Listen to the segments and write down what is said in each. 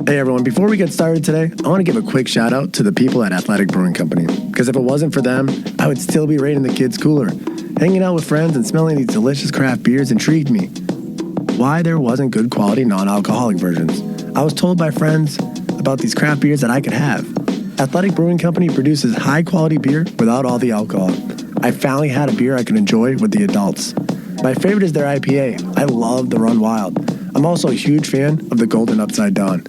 Hey everyone, before we get started today, I want to give a quick shout out to the people at Athletic Brewing Company. Because if it wasn't for them, I would still be raiding the kids' cooler. Hanging out with friends and smelling these delicious craft beers intrigued me. Why there wasn't good quality non-alcoholic versions. I was told by friends about these craft beers that I could have. Athletic Brewing Company produces high quality beer without all the alcohol. I finally had a beer I could enjoy with the adults. My favorite is their IPA. I love the Run Wild. I'm also a huge fan of the Golden Upside Down.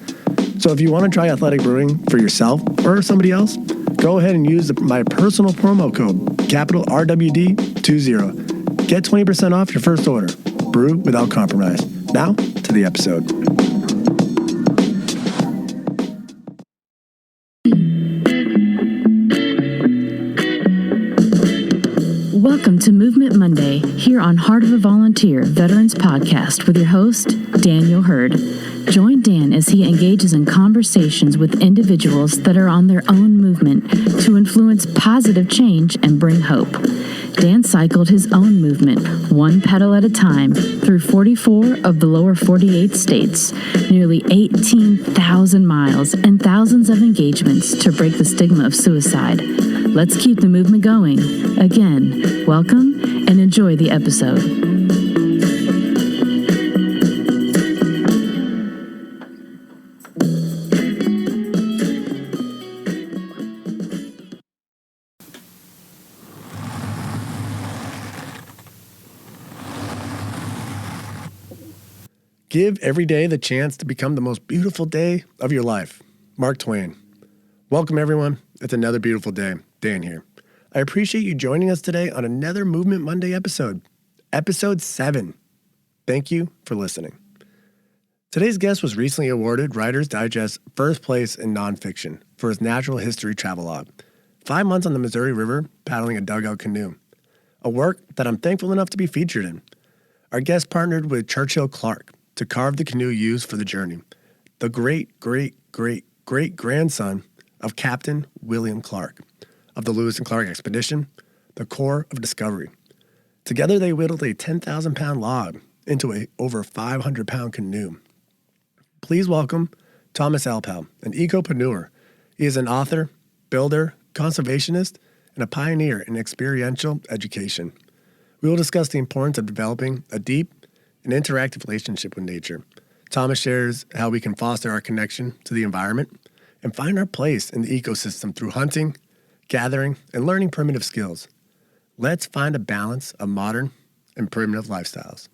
So if you want to try Athletic Brewing for yourself or somebody else, go ahead and use my personal promo code, capital RWD20. Get 20% off your first order. Brew without compromise. Now to the episode. Welcome to Movement Monday here on Heart of a Volunteer Veterans Podcast with your host, Daniel Hurd. Join Dan as he engages in conversations with individuals that are on their own movement to influence positive change and bring hope. Dan cycled his own movement, one pedal at a time, through 44 of the lower 48 states, nearly 18,000 miles, and thousands of engagements to break the stigma of suicide. Let's keep the movement going. Again, welcome and enjoy the episode. Give every day the chance to become the most beautiful day of your life. Mark Twain. Welcome, everyone. It's another beautiful day. Dan here. I appreciate you joining us today on another Movement Monday episode, episode 7. Thank you for listening. Today's guest was recently awarded Writer's Digest first place in nonfiction for his natural history travelogue, 5 months on the Missouri River paddling a dugout canoe, a work that I'm thankful enough to be featured in. Our guest partnered with Churchill Clark to carve the canoe used for the journey, the great-great-great-great-grandson of Captain William Clark of the Lewis and Clark Expedition, the Corps of Discovery. Together they whittled a 10,000-pound log into a over 500-pound canoe. Please welcome Thomas Elpel, an Ecopreneur. He is an author, builder, conservationist, and a pioneer in experiential education. We will discuss the importance of developing a deep and interactive relationship with nature. Thomas shares how we can foster our connection to the environment and find our place in the ecosystem through hunting, gathering, and learning primitive skills. Let's find a balance of modern and primitive lifestyles.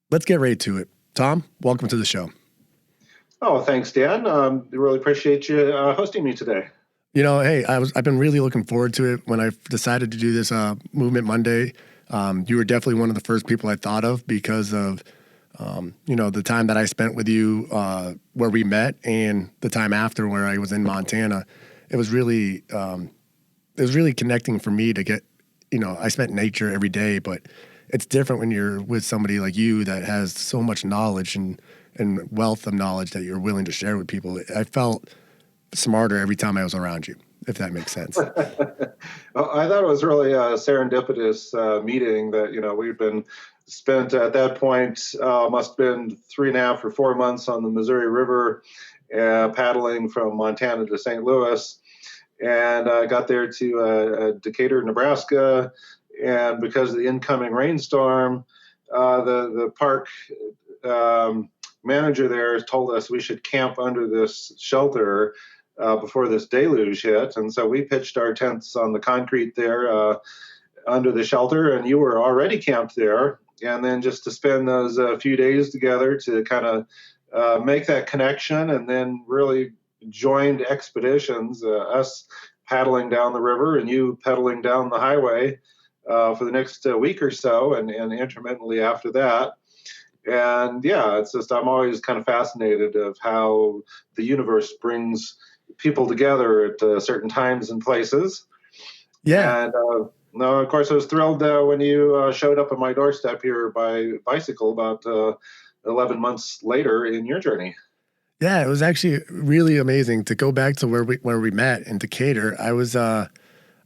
Let's get right to it. Tom, welcome to the show. Oh, thanks, Dan. I really appreciate you hosting me today. You know, hey, I've been really looking forward to it. When I decided to do this Movement Monday, you were definitely one of the first people I thought of because of, the time that I spent with you where we met and the time after where I was in Montana. It was really connecting for me to get, I spent nature every day, but it's different when you're with somebody like you that has so much knowledge and wealth of knowledge that you're willing to share with people. I felt smarter every time I was around you, if that makes sense. Well, I thought it was really a serendipitous meeting that, we've been spent at that point, must have been 3.5 or 4 months on the Missouri River, paddling from Montana to St. Louis. And I got there to Decatur, Nebraska. And because of the incoming rainstorm, the park manager there told us we should camp under this shelter before this deluge hit. And so we pitched our tents on the concrete there under the shelter, and you were already camped there. And then just to spend those few days together to kind of make that connection, and then really joined expeditions, us paddling down the river and you pedaling down the highway for the next week or so, and intermittently after that. And yeah, it's just, I'm always kind of fascinated of how the universe brings people together at certain times and places. Yeah. And no, of course, I was thrilled when you showed up at my doorstep here by bicycle about 11 months later in your journey. Yeah, it was actually really amazing to go back to where we met in Decatur. I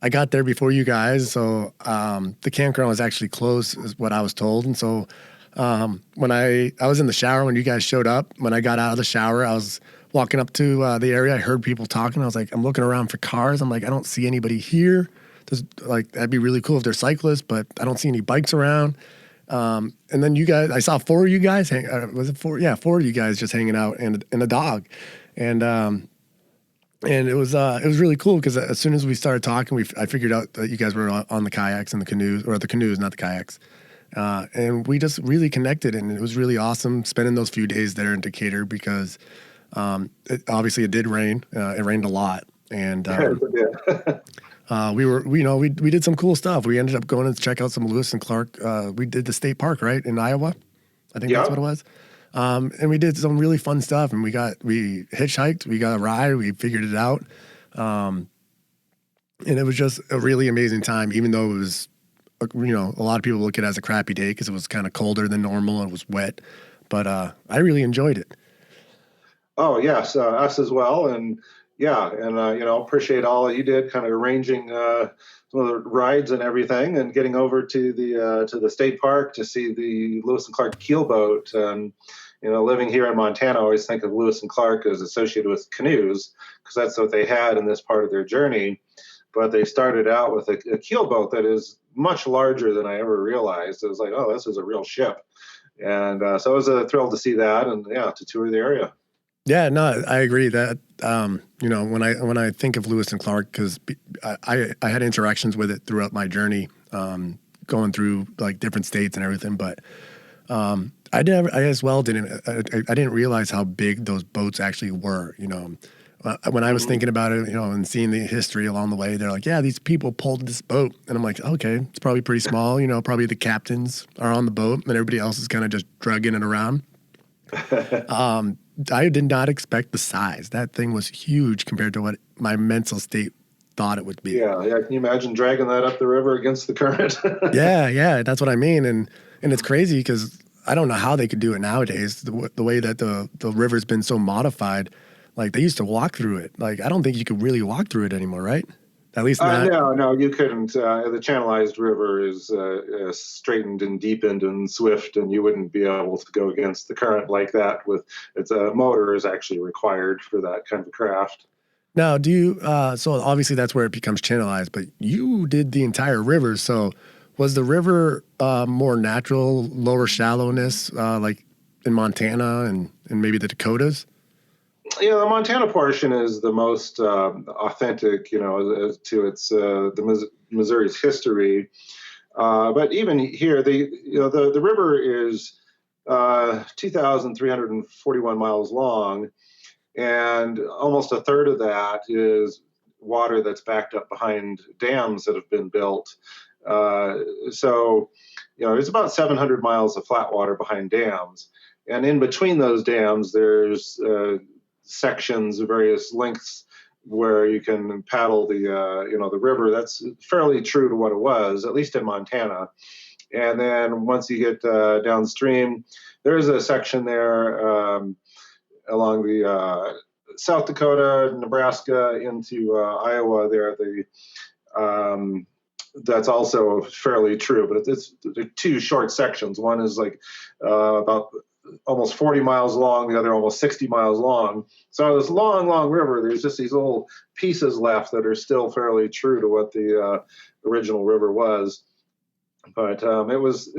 got there before you guys, so the campground was actually closed, is what I was told. And so when I was in the shower when you guys showed up, when I got out of the shower, I was walking up to the area, I heard people talking. I was like, I'm looking around for cars. I'm like, I don't see anybody here. That'd be really cool if they're cyclists, but I don't see any bikes around. And then you guys, I saw 4 of you guys. Was it 4? Yeah, 4 of you guys just hanging out and a dog, and it was really cool because as soon as we started talking, I figured out that you guys were on the kayaks and the canoes, or the canoes, not the kayaks, and we just really connected, and it was really awesome spending those few days there in Decatur because obviously it did rain. It rained a lot, and we did some cool stuff. We ended up going to check out some Lewis and Clark. We did the state park, right, in Iowa. I think that's what it was. And we did some really fun stuff, and we hitchhiked, we got a ride, we figured it out. And it was just a really amazing time, even though it was, a lot of people look at it as a crappy day because it was kind of colder than normal and it was wet. But I really enjoyed it. Oh, yes, us as well. And appreciate all that you did, kind of arranging some of the rides and everything, and getting over to the state park to see the Lewis and Clark keelboat. And living here in Montana, I always think of Lewis and Clark as associated with canoes because that's what they had in this part of their journey. But they started out with a keelboat that is much larger than I ever realized. It was like, oh, this is a real ship. And so I was thrilled to see that, and to tour the area. Yeah, no, I agree that, when I think of Lewis and Clark, because I had interactions with it throughout my journey, going through like different states and everything, but I didn't realize how big those boats actually were, when I was thinking about it, and seeing the history along the way, they're like, yeah, these people pulled this boat. And I'm like, okay, it's probably pretty small, probably the captains are on the boat and everybody else is kind of just dragging it around. I did not expect the size. That thing was huge compared to what my mental state thought it would be. Yeah. Can you imagine dragging that up the river against the current? Yeah, that's what I mean. And it's crazy because I don't know how they could do it nowadays. The way that the river's been so modified, like they used to walk through it. Like I don't think you could really walk through it anymore, right? At least not. No, you couldn't. The channelized river is straightened and deepened and swift, and you wouldn't be able to go against the current like that. With its motor is actually required for that kind of craft. Now, do you? So obviously that's where it becomes channelized. But you did the entire river. So was the river more natural, lower shallowness, like in Montana and maybe the Dakotas? The Montana portion is the most authentic, as to its the Missouri's history. But even here, the river is 2,341 miles long, and almost a third of that is water that's backed up behind dams that have been built. So there's about 700 miles of flat water behind dams, and in between those dams, there's sections of various lengths where you can paddle the river. That's fairly true to what it was, at least in Montana. And then once you get downstream, there's a section there along the South Dakota, Nebraska into Iowa there. That's also fairly true, but it's 2 short sections. One is like about almost 40 miles long, the other almost 60 miles long. So this long river, there's just these little pieces left that are still fairly true to what the original river was. But it was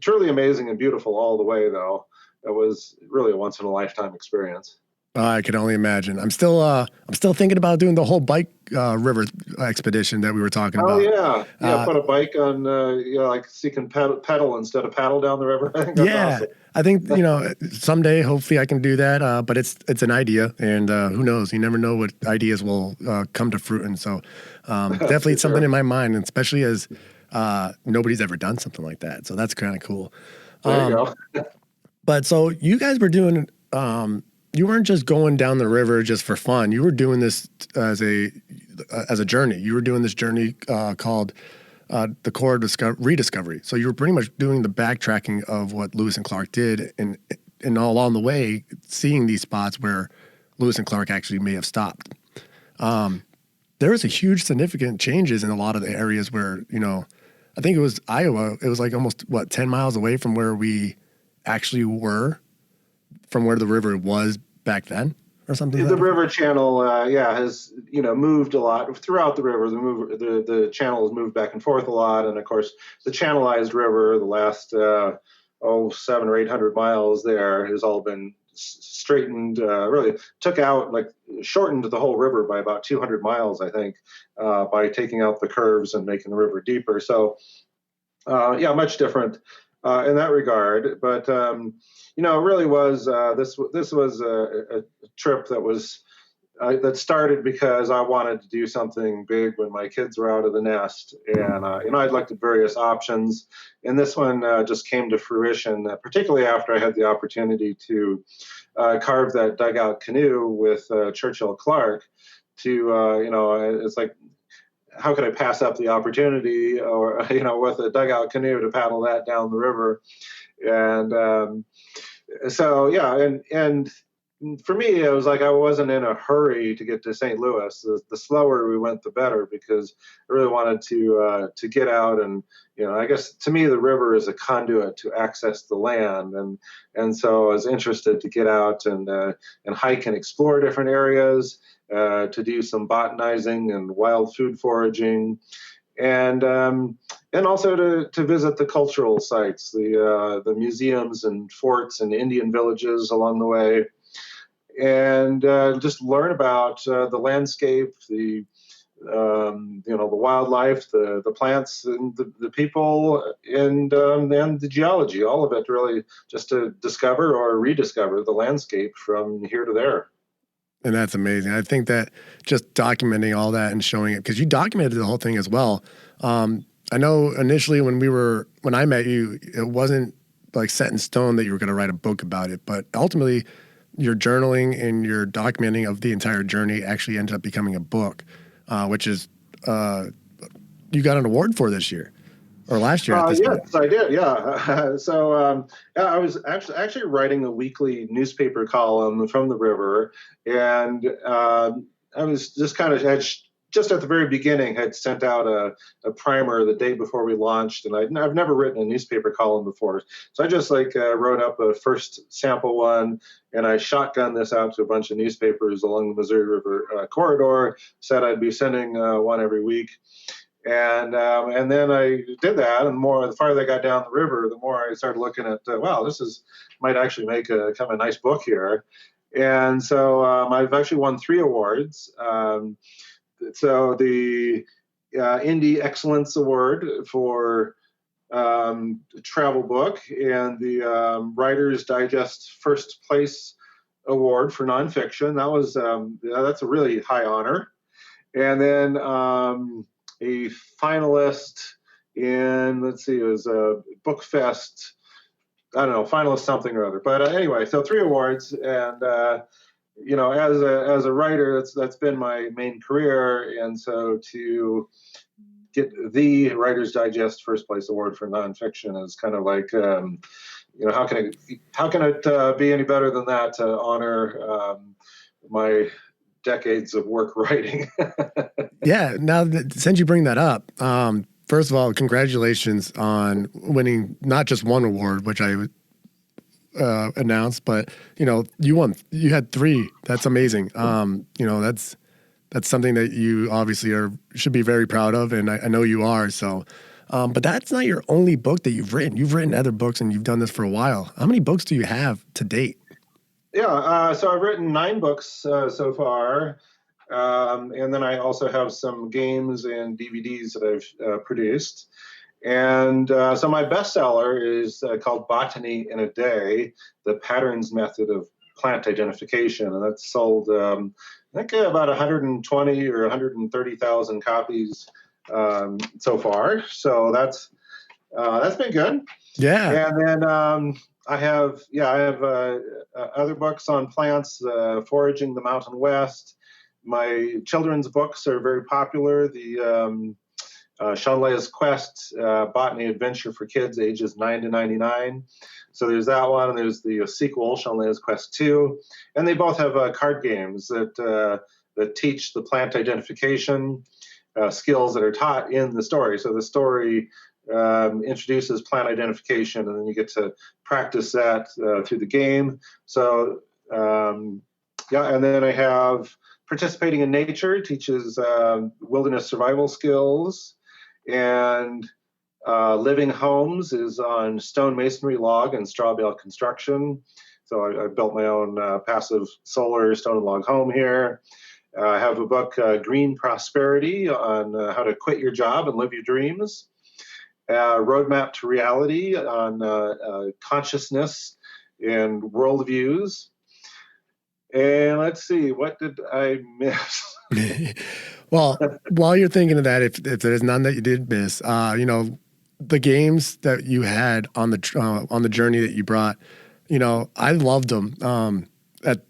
truly amazing and beautiful all the way, though. It was really a once in a lifetime experience. I can only imagine. I'm still thinking about doing the whole bike river expedition that we were talking about. Oh yeah. Put a bike on, like so you can pedal instead of paddle down the river. I think that's awesome. I think someday, hopefully, I can do that. But it's an idea, and who knows? You never know what ideas will come to fruit, and so definitely it's something in my mind, and especially as nobody's ever done something like that. So that's kind of cool. There you go. But so you guys were doing. You weren't just going down the river just for fun. You were doing this as a journey. You were doing this journey called the core rediscovery. So you were pretty much doing the backtracking of what Lewis and Clark did, and all along the way, seeing these spots where Lewis and Clark actually may have stopped. There was a huge significant changes in a lot of the areas where, I think it was Iowa. It was like almost 10 miles away from where we actually were, from where the river was back then. or something? The river channel, has moved a lot throughout the river. The channel has moved back and forth a lot, and of course, the channelized river, the last 700 or 800 miles there, has all been straightened. Really shortened the whole river by about 200 miles, I think, by taking out the curves and making the river deeper. So, much different in that regard. But it really was this was a trip that started because I wanted to do something big when my kids were out of the nest, and I'd looked at various options, and this one just came to fruition, particularly after I had the opportunity to carve that dugout canoe with Churchill Clark. It's like, how could I pass up the opportunity, or with a dugout canoe to paddle that down the river, and and for me, it was like I wasn't in a hurry to get to St. Louis. The slower we went, the better, because I really wanted to get out, and I guess to me the river is a conduit to access the land, and so I was interested to get out and hike and explore different areas, to do some botanizing and wild food foraging, and also to visit the cultural sites, the museums and forts and Indian villages along the way. And just learn about the landscape, the wildlife, the plants, and the people, and the geology. All of it, really, just to discover or rediscover the landscape from here to there. And that's amazing. I think that just documenting all that and showing it, because you documented the whole thing as well. I know initially when I met you, it wasn't like set in stone that you were going to write a book about it, but ultimately, your journaling and your documenting of the entire journey actually ended up becoming a book, which is you got an award for this year or last year. Yes, I did. Yeah. I was actually writing a weekly newspaper column from the river, and I was just kind of just at the very beginning had sent out a primer the day before we launched, and I've never written a newspaper column before, so I just wrote up a first sample one, and I shotgunned this out to a bunch of newspapers along the Missouri River corridor. Said I'd be sending one every week, and then I did that, and the farther I got down the river, the more I started looking at this might actually make a kind of a nice book here, and so I've actually won 3 awards. So the Indie Excellence Award for travel book, and the Writer's Digest First Place Award for nonfiction. That was that's a really high honor. And then a finalist in, it was a Book Fest. I don't know, finalist something or other. But anyway, so 3 awards, and as a writer, that's been my main career, and so to get the Writer's Digest First Place Award for nonfiction is kind of like, how can it be any better than that to honor my decades of work writing? Yeah. Now, since you bring that up, first of all, congratulations on winning not just 1 award, which I announced, but you had 3. That's amazing. That's something that you obviously should be very proud of, and I know you are. So, but that's not your only book that you've written. You've written other books, and you've done this for a while. How many books do you have to date? Yeah, so I've written 9 books so far, and then I also have some games and DVDs that I've produced. And so my bestseller is called Botany in a Day, The Patterns Method of Plant Identification. And that's sold, I think, about 120 or 130,000 copies so far. So that's been good. Yeah. And then I have other books on plants, Foraging the Mountain West. My children's books are very popular. The Shanleia's Quest, Botany Adventure for Kids ages 9 to 99. So there's that one, and there's the sequel, Shanleia's Quest 2. And they both have card games that teach the plant identification skills that are taught in the story. So the story introduces plant identification, and then you get to practice that through the game. So Yeah, and then I have participating in nature, teaches wilderness survival skills, and living homes is on stone masonry, log, and straw bale construction. So I built my own passive solar stone and log home here. I have a book, Green Prosperity, on how to quit your job and live your dreams. Roadmap to Reality on consciousness and worldviews. And let's see, what did I miss? Well, while you're thinking of that, if there's none that you did miss, the games that you had on the journey that you brought, I loved them. At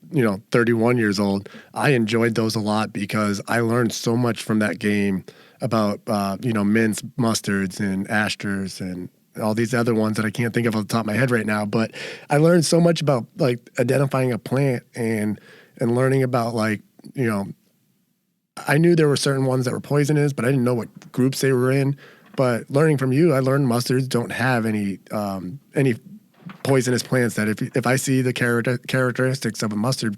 31 years old, I enjoyed those a lot because I learned so much from that game about mints, mustards, and asters, and all these other ones that I can't think of off the top of my head right now. But I learned so much about like identifying a plant and learning about I knew there were certain ones that were poisonous, but I didn't know what groups they were in. But learning from you, I learned mustards don't have any poisonous plants. That if I see the characteristics of a mustard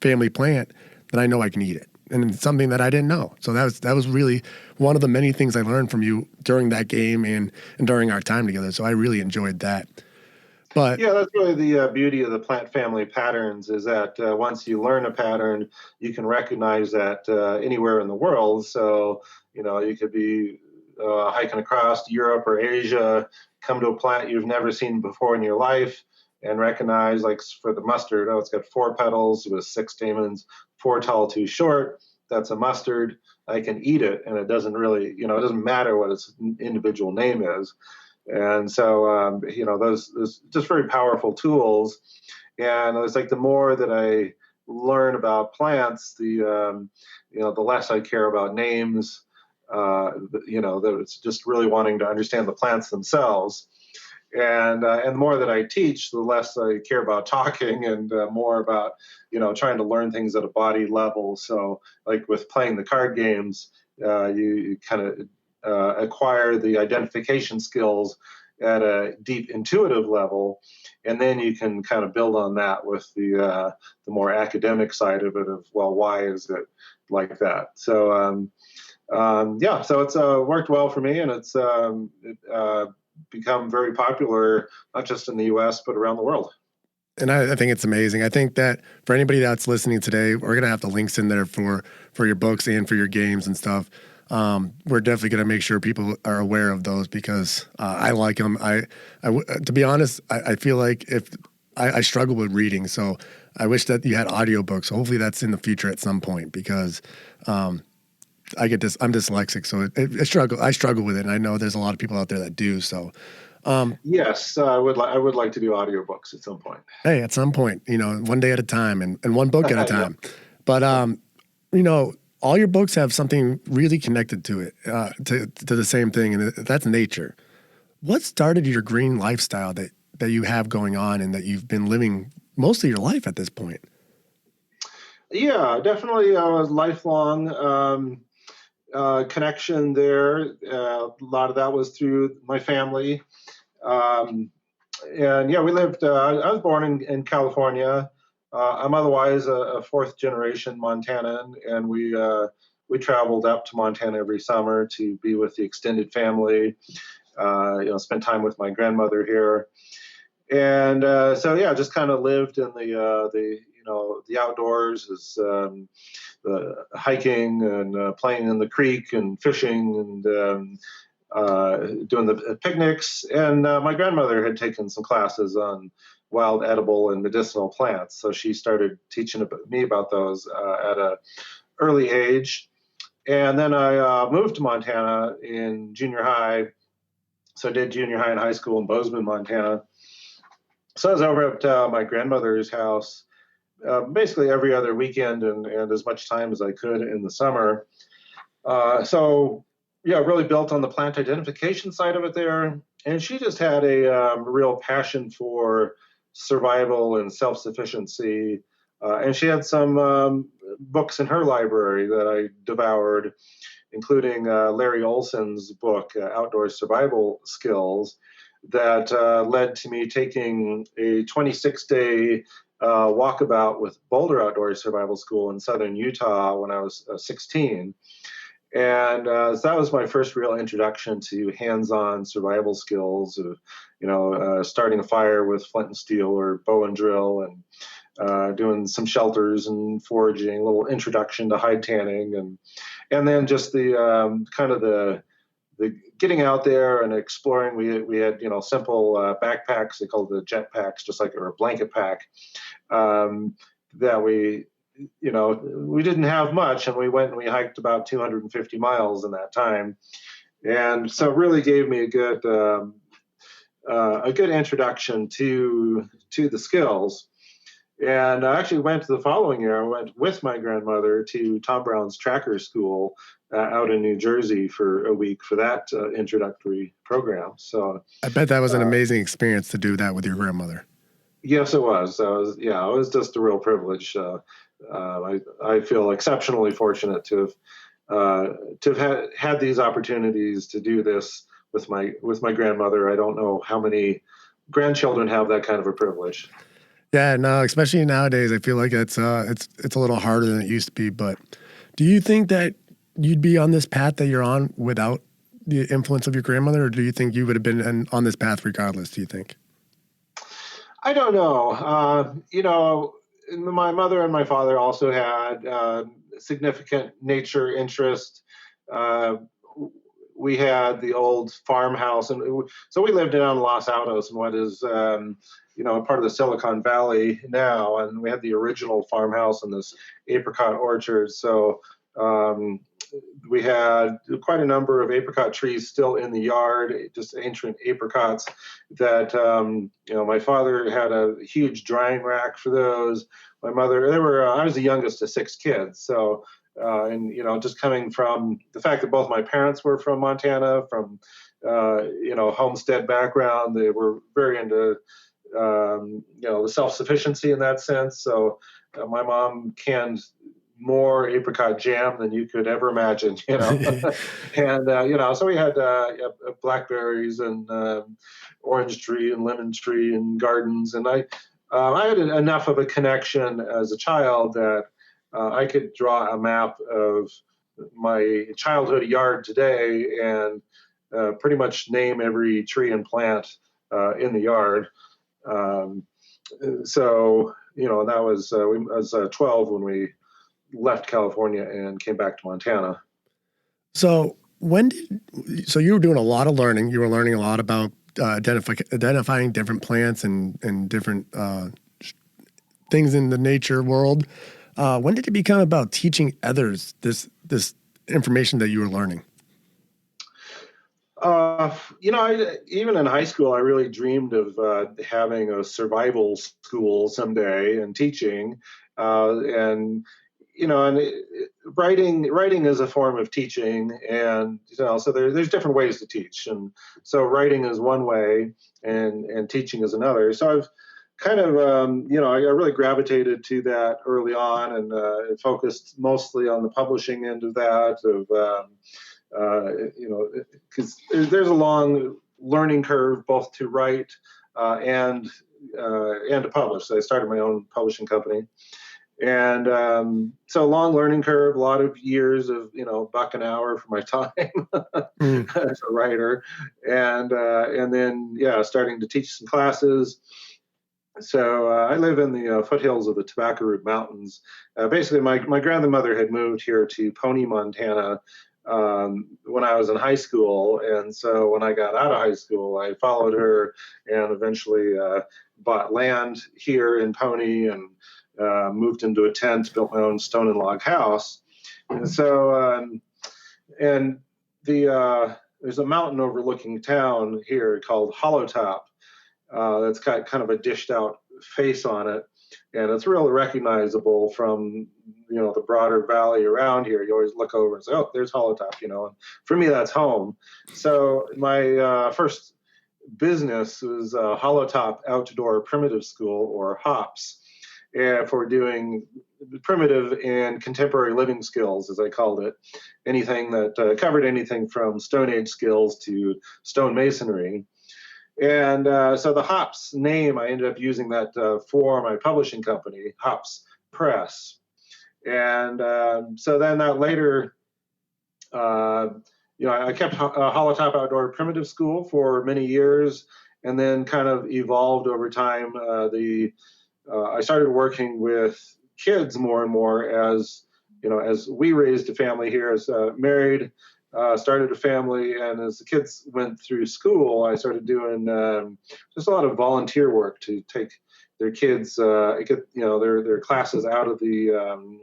family plant, then I know I can eat it. And it's something that I didn't know. So that was really one of the many things I learned from you during that game and during our time together. So I really enjoyed that. But yeah, that's really the beauty of the plant family patterns is that once you learn a pattern, you can recognize that anywhere in the world. So, you could be hiking across Europe or Asia, come to a plant you've never seen before in your life, and recognize, like for the mustard, it's got 4 petals with 6 stamens, 4 tall, 2 short. That's a mustard. I can eat it, and it doesn't really, it doesn't matter what its individual name is. And so, those just very powerful tools. And it's like the more that I learn about plants, the less I care about names. That it's just really wanting to understand the plants themselves. And the more that I teach, the less I care about talking and more about, trying to learn things at a body level. So like with playing the card games, you kind of acquire the identification skills at a deep intuitive level. And then you can kind of build on that with the more academic side of it of, well, why is it like that? So, so it's worked well for me, and it's become very popular, not just in the U.S., but around the world. And I think it's amazing. I think that for anybody that's listening today, we're going to have the links in there for your books and for your games and stuff. We're definitely going to make sure people are aware of those because I like them. To be honest, I feel like if I struggle with reading, so I wish that you had audiobooks. Hopefully that's in the future at some point because I'm dyslexic, so I struggle with it, and I know there's a lot of people out there that do. So, yes, I would like to do audiobooks at some point. Hey, at some point, one day at a time, and one book at a time. Yeah. But all your books have something really connected to it, to the same thing, and that's nature. What started your green lifestyle that you have going on and that you've been living most of your life at this point? Yeah, definitely a lifelong connection there. A lot of that was through my family. And yeah, we lived, I was born in California. I'm otherwise a 4th generation Montanan, and we traveled up to Montana every summer to be with the extended family, spend time with my grandmother here. And so, yeah, just kind of lived in the outdoors, as hiking and playing in the creek and fishing and doing the picnics. And my grandmother had taken some classes on wild, edible, and medicinal plants. So she started teaching me about those at an early age. And then I moved to Montana in junior high. So I did junior high and high school in Bozeman, Montana. So I was over at my grandmother's house basically every other weekend and as much time as I could in the summer. So, yeah, really built on the plant identification side of it there. And she just had a real passion for survival and self-sufficiency. And she had some books in her library that I devoured, including Larry Olson's book, Outdoor Survival Skills, that led to me taking a 26-day walkabout with Boulder Outdoor Survival School in southern Utah when I was 16. And so that was my first real introduction to hands-on survival skills of, starting a fire with flint and steel or bow and drill, and doing some shelters and foraging, a little introduction to hide tanning, and then just the kind of the getting out there and exploring. We had simple backpacks, they called the jet packs, just like, or a blanket pack, that we didn't have much, and we went and we hiked about 250 miles in that time, and so it really gave me a good introduction to the skills. And I actually went the following year. I went with my grandmother to Tom Brown's tracker school out in New Jersey for a week for that introductory program. So I bet that was an amazing experience to do that with your grandmother. Yes, it was. It was just a real privilege. I feel exceptionally fortunate to have had these opportunities to do this with my grandmother. I don't know how many grandchildren have that kind of a privilege. Yeah, no, especially nowadays, I feel like it's a little harder than it used to be. But do you think that you'd be on this path that you're on without the influence of your grandmother, or do you think you would have been on this path regardless? Do you think? I don't know. My mother and my father also had significant nature interest. We had the old farmhouse, and so we lived down in Los Altos, in what is part of the Silicon Valley now, and we had the original farmhouse and this apricot orchard. So we had quite a number of apricot trees still in the yard, just ancient apricots that, my father had a huge drying rack for those. My mother, I was the youngest of 6 kids. So, just coming from the fact that both my parents were from Montana, from, homestead background, they were very into, the self-sufficiency in that sense. So my mom canned more apricot jam than you could ever imagine, and, so we had blackberries and orange tree and lemon tree and gardens. And I had enough of a connection as a child that I could draw a map of my childhood yard today and pretty much name every tree and plant in the yard. So, that was, I was 12 when we left California and came back to Montana. So so you were doing a lot of learning. You were learning a lot about identifying different plants and different things in the nature world. When did it become about teaching others this information that you were learning? Even in high school, I really dreamed of having a survival school someday and teaching, and writing is a form of teaching, and so there's different ways to teach, and so writing is one way, and teaching is another. So I've kind of I really gravitated to that early on, and focused mostly on the publishing end of that. Because there's a long learning curve both to write and to publish. So I started my own publishing company. And so long learning curve, a lot of years of, $1 an hour for my time as a writer. And then, starting to teach some classes. So I live in the foothills of the Tobacco Root Mountains. Basically, my grandmother had moved here to Pony, Montana when I was in high school. And so when I got out of high school, I followed her and eventually bought land here in Pony and moved into a tent, built my own stone and log house. And so, there's a mountain overlooking town here called Hollow Top that's got kind of a dished out face on it. And it's really recognizable from, the broader valley around here. You always look over and say, oh, there's Hollow Top, and for me, that's home. So my first business was Hollow Top Outdoor Primitive School, or HOPS. For doing primitive and contemporary living skills, as I called it, anything that covered anything from Stone Age skills to stone masonry. And so the Hops name, I ended up using that for my publishing company, Hops Press. And so then that later, I kept Holotop Outdoor Primitive School for many years, and then kind of evolved over time. I started working with kids more and more as we raised a family here, as married, started a family, and as the kids went through school, I started doing just a lot of volunteer work to take their kids, get their classes out of the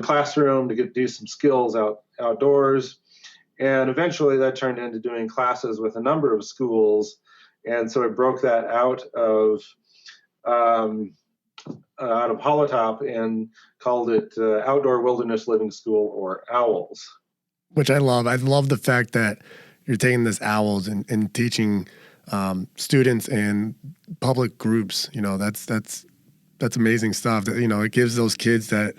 classroom to do some skills outdoors, and eventually that turned into doing classes with a number of schools, and so I broke that out of Holotop and called it Outdoor Wilderness Living School, or OWLS. Which I love. I love the fact that you're taking this OWLS and teaching students and public groups. That's amazing stuff. That it gives those kids that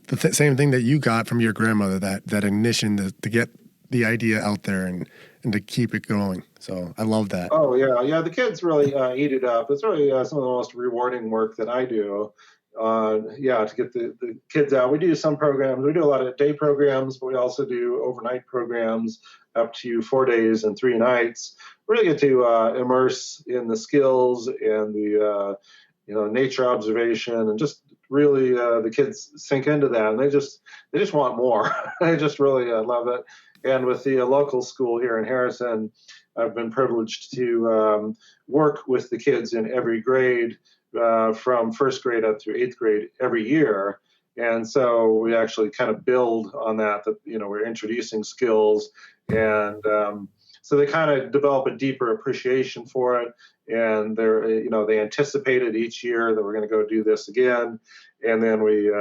the same thing that you got from your grandmother, that ignition to get the idea out there and to keep it going. So I love that. Oh yeah. The kids really eat it up. It's really some of the most rewarding work that I do. To get the kids out. We do some programs. We do a lot of day programs, but we also do overnight programs up to 4 days and 3 nights. We really get to immerse in the skills and the nature observation, and just really the kids sink into that, and they just want more. They just really love it. And with the local school here in Harrison, I've been privileged to work with the kids in every grade, from first grade up through 8th grade every year. And so we actually kind of build on that we're introducing skills, and so they kind of develop a deeper appreciation for it. And they anticipate it each year that we're going to go do this again. And then we,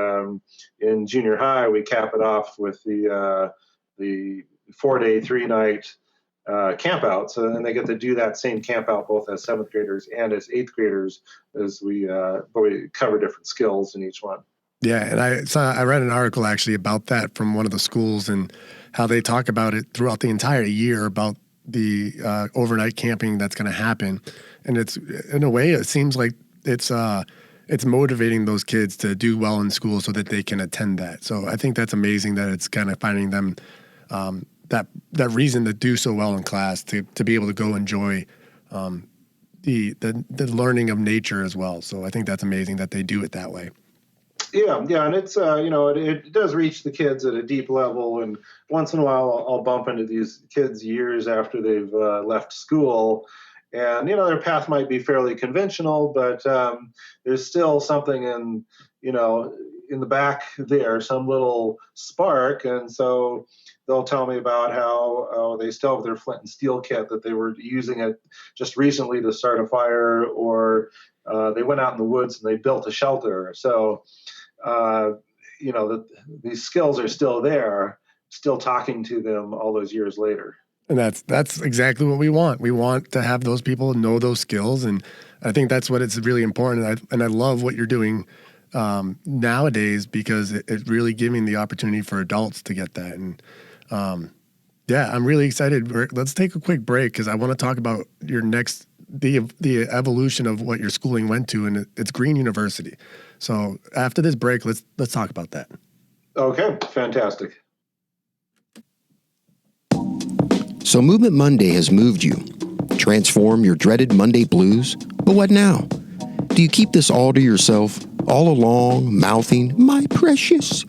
in junior high, we cap it off with the 4-day, 3-night camp out. So then they get to do that same camp out both as 7th graders and as 8th graders, as we cover different skills in each one. Yeah, and I read an article actually about that from one of the schools, and how they talk about it throughout the entire year about the overnight camping that's going to happen. And it's, in a way, it seems like it's motivating those kids to do well in school so that they can attend that. So I think that's amazing that it's kind of finding them that reason to do so well in class, to be able to go enjoy the learning of nature as well. So I think that's amazing that they do it that way. Yeah, and it's it does reach the kids at a deep level, and once in a while I'll bump into these kids years after they've left school, and their path might be fairly conventional, but there's still something in the back there, some little spark, and so they'll tell me about how they still have their flint and steel kit that they were using it just recently to start a fire, or they went out in the woods and they built a shelter. So, these skills are still there, still talking to them all those years later. And that's exactly what we want. We want to have those people know those skills, and I think that's what it's really important. And I love what you're doing nowadays, because it's really giving the opportunity for adults to get that. And I'm really excited. Let's take a quick break, because I want to talk about your next the evolution of what your schooling went to, and it's Green University. So after this break, let's talk about that. Okay, fantastic. So Movement Monday has moved you. Transform your dreaded Monday blues. But what now? Do you keep this all to yourself, all along, mouthing, "My precious,"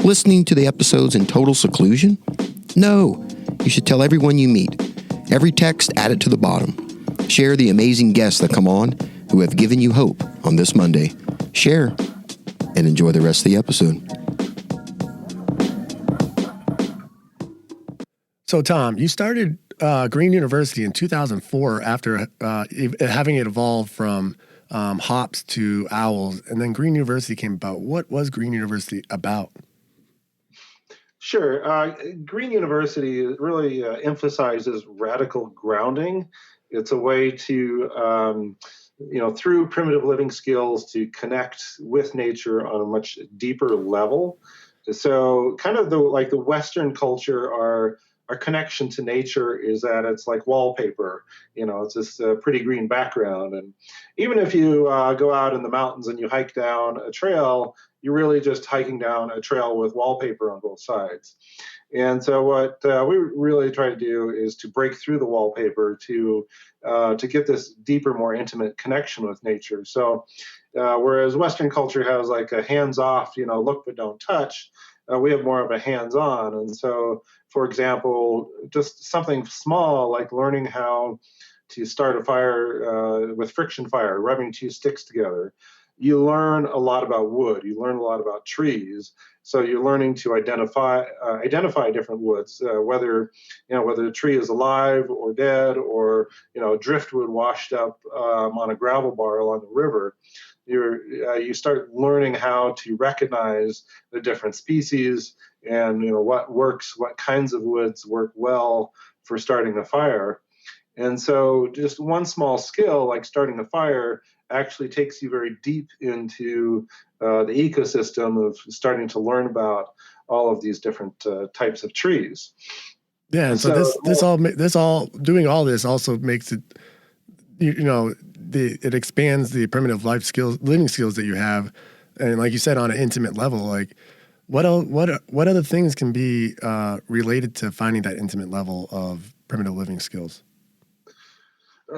listening to the episodes in total seclusion? No, you should tell everyone you meet. Every text, add it to the bottom. Share the amazing guests that come on who have given you hope on this Monday. Share and enjoy the rest of the episode. So, Tom, you started Green University in 2004 after having it evolved from Hops to OWLS, and then Green University came about. What was Green University about? Sure. Green University really emphasizes radical grounding. It's a way to, through primitive living skills, to connect with nature on a much deeper level. So kind of the Western culture are our connection to nature is that it's like wallpaper. It's this pretty green background. And even if you go out in the mountains and you hike down a trail, you're really just hiking down a trail with wallpaper on both sides. And so what we really try to do is to break through the wallpaper to get this deeper, more intimate connection with nature. So whereas Western culture has like a hands-off, look but don't touch, we have more of a hands-on. And so, for example, just something small like learning how to start a fire with friction fire, rubbing two sticks together. You learn a lot about wood. You learn a lot about trees. So you're learning to identify different woods, whether the tree is alive or dead, or driftwood washed up on a gravel bar along the river. You start learning how to recognize the different species and what works, what kinds of woods work well for starting a fire. And so just one small skill like starting a fire actually takes you very deep into the ecosystem of starting to learn about all of these different types of trees. Yeah, and so doing all this also makes it, it expands the primitive living skills that you have, and like you said, on an intimate level. Like, what other things can be related to finding that intimate level of primitive living skills?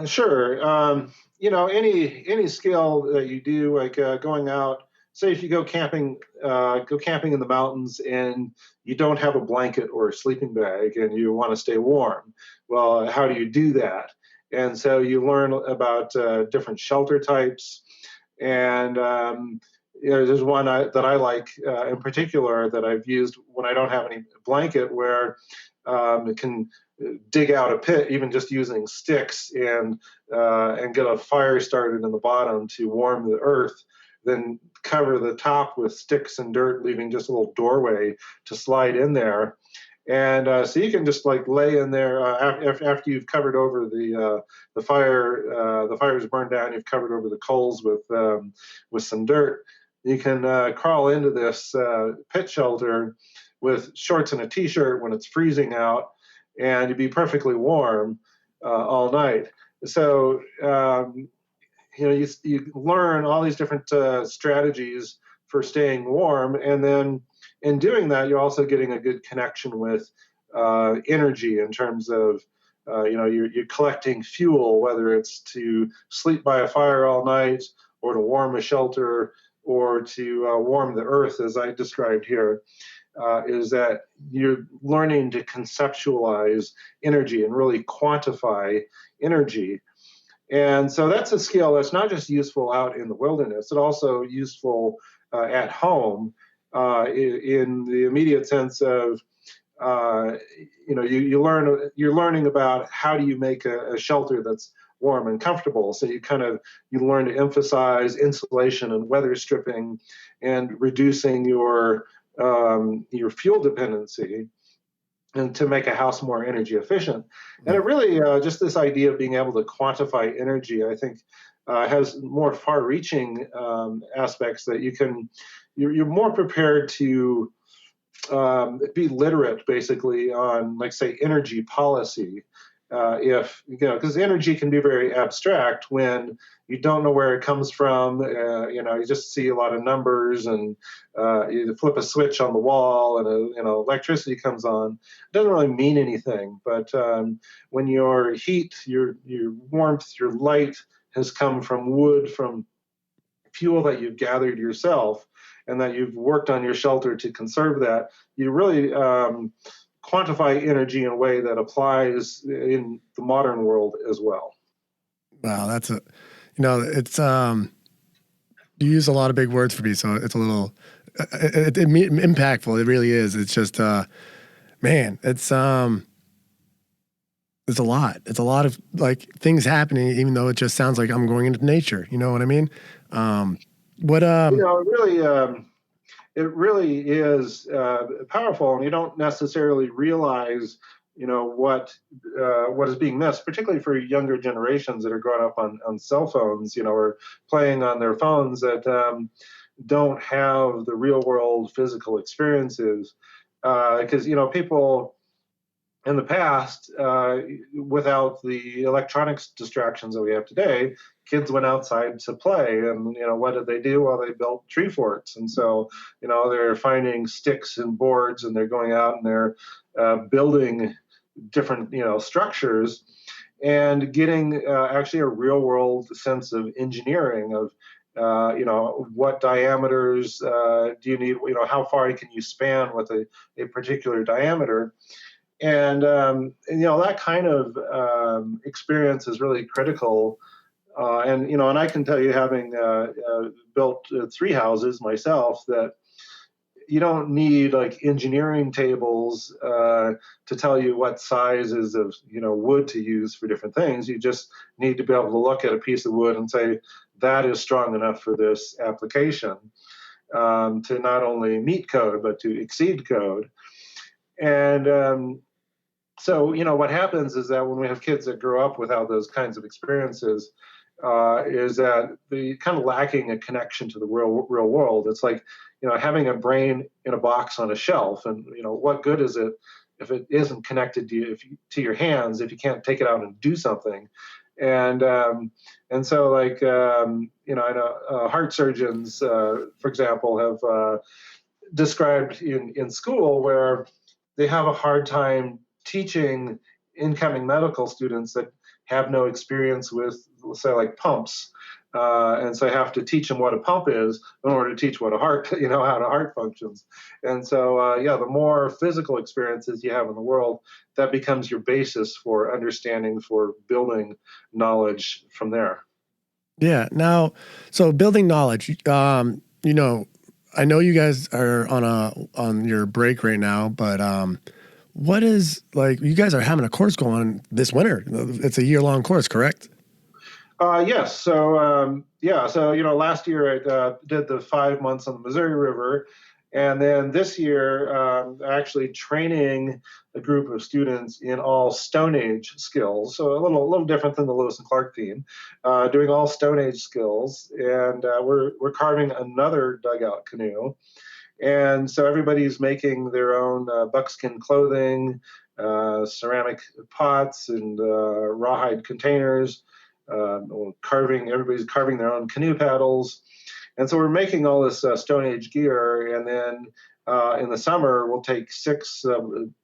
Sure. Any skill that you do, like going out. Say if you go camping in the mountains and you don't have a blanket or a sleeping bag and you want to stay warm. Well, how do you do that? And so you learn about different shelter types. And there's one that I like in particular that I've used when I don't have any blanket, where it can dig out a pit, even just using sticks, and get a fire started in the bottom to warm the earth, then cover the top with sticks and dirt, leaving just a little doorway to slide in there. And so you can just like lay in there after you've covered over the fire. The fire's burned down. You've covered over the coals with some dirt. You can crawl into this pit shelter with shorts and a t-shirt when it's freezing out, and you'd be perfectly warm all night. So you learn all these different strategies for staying warm, and then in doing that, you're also getting a good connection with energy in terms of you're collecting fuel, whether it's to sleep by a fire all night, or to warm a shelter, or to warm the earth, as I described here. Is that you're learning to conceptualize energy and really quantify energy. And so that's a skill that's not just useful out in the wilderness, it's also useful at home in the immediate sense of, you're learning about how do you make a shelter that's warm and comfortable. So you learn to emphasize insulation and weather stripping and reducing your fuel dependency, and to make a house more energy efficient. And it really, just this idea of being able to quantify energy, I think, has more far-reaching aspects that you're more prepared to be literate, basically, on, like, say, energy policy. Because energy can be very abstract when you don't know where it comes from. You just see a lot of numbers, and you flip a switch on the wall, and electricity comes on. It doesn't really mean anything. But when your heat, your warmth, your light has come from wood, from fuel that you've gathered yourself, and that you've worked on your shelter to conserve that, you really quantify energy in a way that applies in the modern world as well. Wow, it's you use a lot of big words for me, so it's a little impactful. It really is. It's just, man, it's a lot. It's a lot of like things happening, even though it just sounds like I'm going into nature. You know what I mean? It really is powerful, and you don't necessarily realize, what is being missed, particularly for younger generations that are growing up on cell phones, or playing on their phones that don't have the real world physical experiences. Because people in the past, without the electronics distractions that we have today, kids went outside to play. And, what did they do? Well, they built tree forts. And so, they're finding sticks and boards, and they're going out and they're building different, structures, and getting actually a real world sense of engineering of, what diameters do you need? How far can you span with a particular diameter? And that kind of experience is really critical. And I can tell you, having built 3 houses myself, that you don't need like engineering tables to tell you what sizes of wood to use for different things. You just need to be able to look at a piece of wood and say that is strong enough for this application, to not only meet code but to exceed code. And so, what happens is that when we have kids that grow up without those kinds of experiences, is that they kind of lacking a connection to the real world. It's like, having a brain in a box on a shelf, and what good is it if it isn't connected to your hands, if you can't take it out and do something. And so, like, I know heart surgeons, for example, have described in school where they have a hard time teaching incoming medical students that have no experience with, let's say, like pumps. And so I have to teach them what a pump is in order to teach what a heart, how the heart functions. And so, the more physical experiences you have in the world, that becomes your basis for understanding, for building knowledge from there. Yeah. Now, so building knowledge, I know you guys are on your break right now, but what is, like, you guys are having a course going on this winter. It's a year-long course, correct? Yes. So, last year I did the 5 months on the Missouri River. And then this year, actually training a group of students in all Stone Age skills. So a little different than the Lewis and Clark theme, doing all Stone Age skills. And we're carving another dugout canoe. And so everybody's making their own buckskin clothing, ceramic pots, and rawhide containers. Everybody's carving their own canoe paddles. And so we're making all this Stone Age gear. And then in the summer, we'll take 6,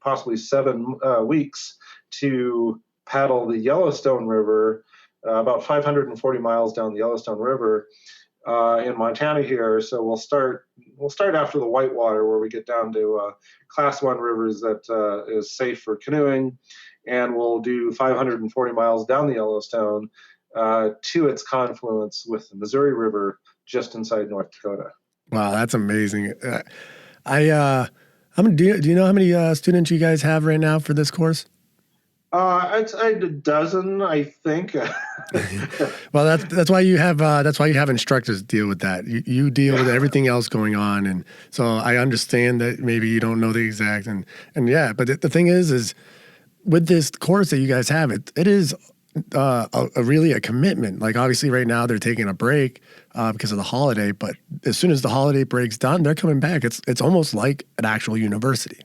possibly 7 weeks to paddle the Yellowstone River, about 540 miles down the Yellowstone River in Montana here. So we'll start after the Whitewater, where we get down to Class 1 rivers that is safe for canoeing. And we'll do 540 miles down the Yellowstone to its confluence with the Missouri River just inside North Dakota. Wow, that's amazing. Do you know how many students you guys have right now for this course? I'd say a dozen, I think. Well, that's why you have instructors deal with that. You deal with everything else going on, and so I understand that maybe you don't know the exact and yeah. But the thing is with this course that you guys have, it is really a commitment. Like, obviously right now they're taking a break because of the holiday, but as soon as the holiday break's done, they're coming back. It's almost like an actual university.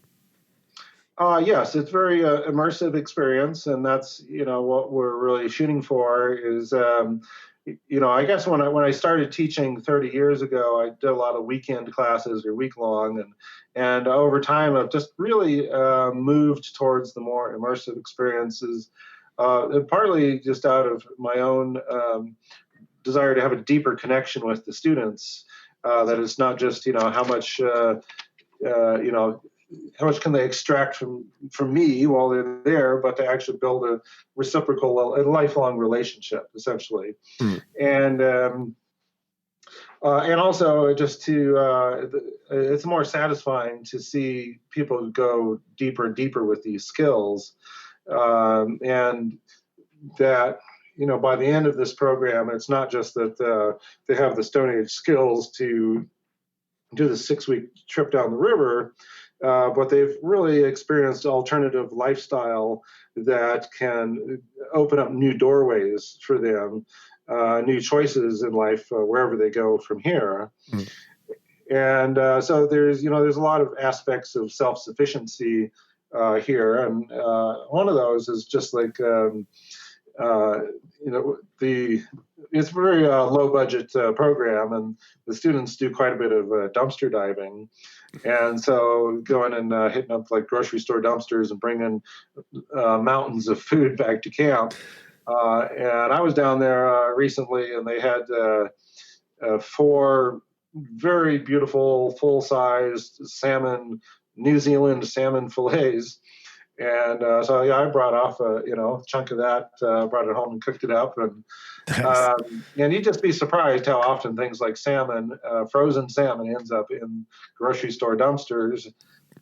Yes, it's very immersive experience, and that's what we're really shooting for. Is I guess when I started teaching 30 years ago, I did a lot of weekend classes or week long, and over time I've just really moved towards the more immersive experiences, partly just out of my own desire to have a deeper connection with the students. That it's not just how much how much can they extract from me while they're there, but to actually build a reciprocal, a lifelong relationship, essentially. And also just it's more satisfying to see people go deeper and deeper with these skills, and that by the end of this program, it's not just that they have the Stone Age skills to do the 6-week trip down the river, but they've really experienced alternative lifestyle that can open up new doorways for them, new choices in life wherever they go from here. And so there's a lot of aspects of self-sufficiency here, and one of those is just like it's a very low budget program, and the students do quite a bit of dumpster diving, and so going and hitting up like grocery store dumpsters and bringing mountains of food back to camp. And I was down there recently, and they had 4 very beautiful full-sized New Zealand salmon fillets. And so I brought off a chunk of that, brought it home and cooked it up, and you'd just be surprised how often things like salmon, frozen salmon, ends up in grocery store dumpsters.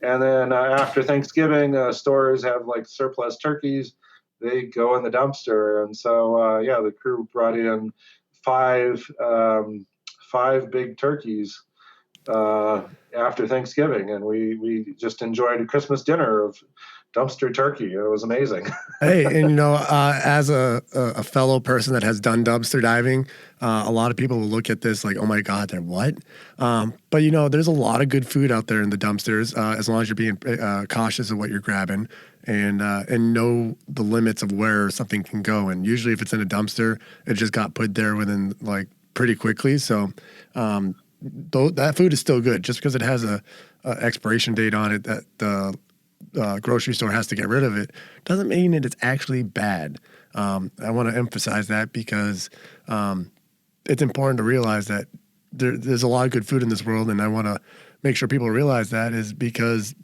And then after Thanksgiving, stores have like surplus turkeys; they go in the dumpster. And so the crew brought in 5 big turkeys after Thanksgiving, and we just enjoyed a Christmas dinner of dumpster turkey. It was amazing. Hey, and as a fellow person that has done dumpster diving, a lot of people will look at this like, oh my God, they're what? But there's a lot of good food out there in the dumpsters, as long as you're being cautious of what you're grabbing and know the limits of where something can go. And usually if it's in a dumpster, it just got put there within like pretty quickly. So that food is still good. Just because it has a expiration date on it that the grocery store has to get rid of it doesn't mean that it's actually bad. I want to emphasize that because it's important to realize that there's a lot of good food in this world, and I want to make sure people realize that is because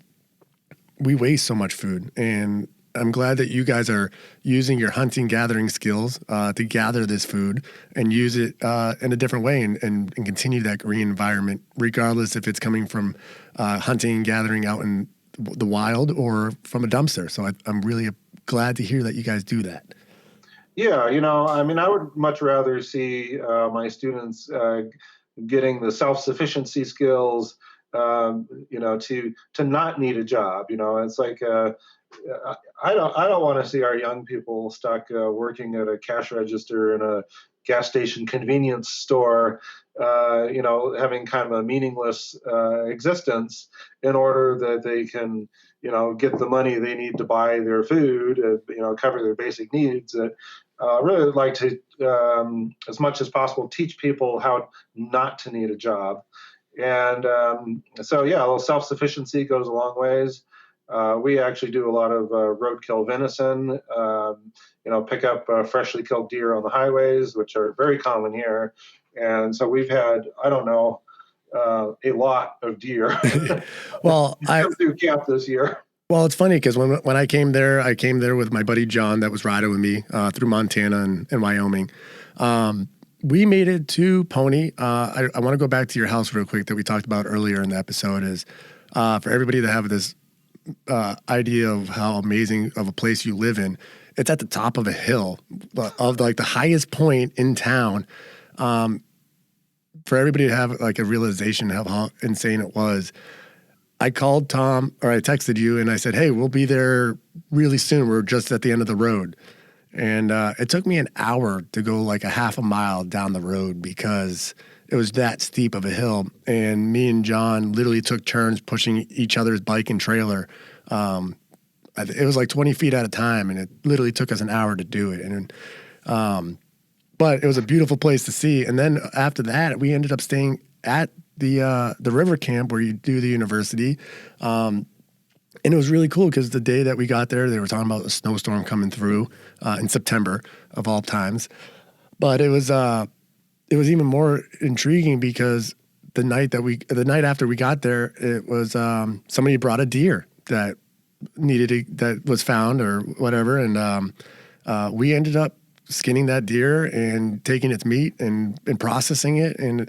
we waste so much food. And I'm glad that you guys are using your hunting gathering skills to gather this food and use it in a different way and continue that green environment, regardless if it's coming from hunting and gathering out in the wild or from a dumpster. So I'm really glad to hear that you guys do that. Yeah, I would much rather see my students getting the self-sufficiency skills, to not need a job. It's like I don't want to see our young people stuck working at a cash register in a gas station convenience store, having kind of a meaningless existence in order that they can, get the money they need to buy their food, cover their basic needs. Really would like to, as much as possible, teach people how not to need a job. And a little self-sufficiency goes a long ways. We actually do a lot of roadkill venison, pick up freshly killed deer on the highways, which are very common here. And so we've had, a lot of deer. Well, come through camp this year. Well, it's funny because when I came there with my buddy John that was riding with me through Montana and Wyoming. We made it to Pony. I want to go back to your house real quick that we talked about earlier in the episode is for everybody to have this idea of how amazing of a place you live in. It's at the top of a hill of like the highest point in town. For everybody to have like a realization of how insane it was. I called Tom, or I texted you, and I said, hey, we'll be there really soon. We're just at the end of the road. And it took me an hour to go like a half a mile down the road because it was that steep of a hill. And me and John literally took turns pushing each other's bike and trailer. It was like 20 feet at a time, and it literally took us an hour to do it. And but it was a beautiful place to see. And then after that, we ended up staying at the river camp where you do the university. And it was really cool because the day that we got there, they were talking about a snowstorm coming through in September of all times. But it was even more intriguing because the night after we got there, it was somebody brought a deer that was found or whatever, and we ended up skinning that deer and taking its meat and processing it, and